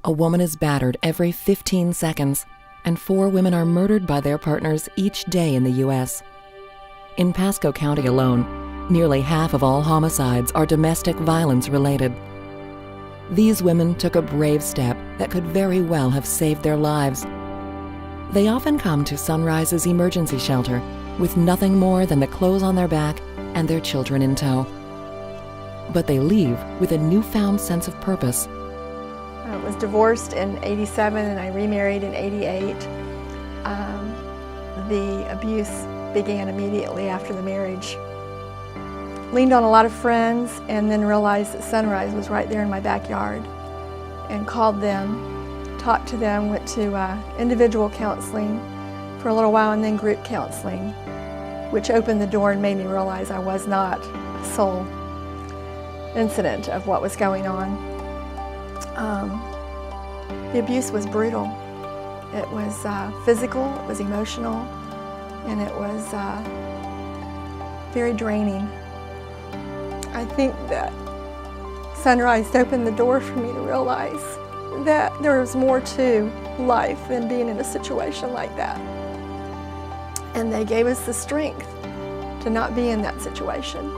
a woman is battered every 15 seconds, and 4 women are murdered by their partners each day in the U.S. In Pasco County alone, nearly half of all homicides are domestic violence related. These women took a brave step that could very well have saved their lives. They often come to Sunrise's emergency shelter with nothing more than the clothes on their back and their children in tow. But they leave with a newfound sense of purpose. I was divorced in '87 and I remarried in '88. The abuse began immediately after the marriage. Leaned on a lot of friends and then realized that Sunrise was right there in my backyard and called them, talked to them, went to individual counseling for a little while and then group counseling, which opened the door and made me realize I was not a sole incident of what was going on. The abuse was brutal. It was physical, it was emotional, and it was very draining. I think that Sunrise opened the door for me to realize that there was more to life than being in a situation like that. And they gave us the strength to not be in that situation.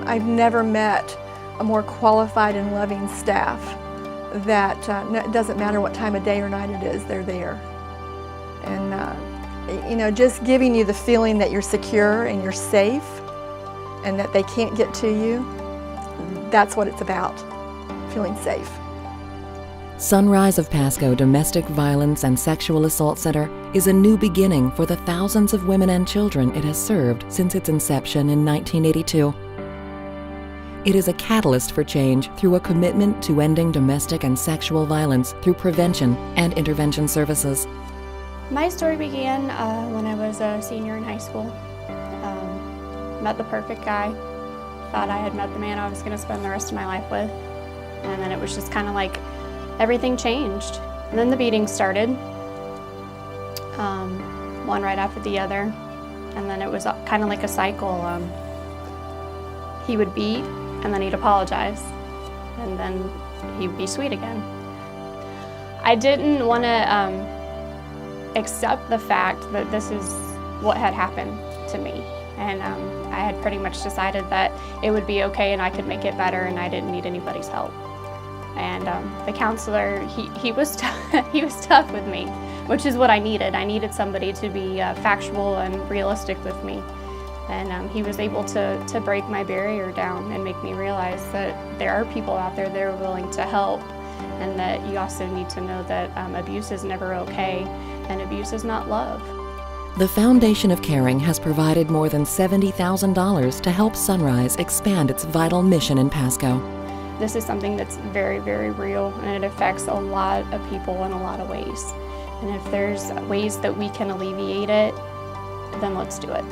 I've never met a more qualified and loving staff that it doesn't matter what time of day or night it is, they're there. And you know, just giving you the feeling that you're secure and you're safe and that they can't get to you, that's what it's about, feeling safe. Sunrise of Pasco Domestic Violence and Sexual Assault Center is a new beginning for the thousands of women and children it has served since its inception in 1982. It is a catalyst for change through a commitment to ending domestic and sexual violence through prevention and intervention services. My story began when I was a senior in high school. Met the perfect guy. Thought I had met the man I was going to spend the rest of my life with. And then it was just kind of like everything changed. And then the beatings started, one right after the other. And then it was kind of like a cycle. He would beat, and then he'd apologize, and then he'd be sweet again. I didn't want to accept the fact that this is what had happened to me. And I had pretty much decided that it would be okay and I could make it better and I didn't need anybody's help. And the counselor, he was he was tough with me, which is what I needed. I needed somebody to be factual and realistic with me. And he was able to break my barrier down and make me realize that there are people out there that are willing to help, and that you also need to know that abuse is never okay and abuse is not love. The Foundation of Caring has provided more than $70,000 to help Sunrise expand its vital mission in Pasco. This is something that's very, very real, and it affects a lot of people in a lot of ways. And if there's ways that we can alleviate it, then let's do it.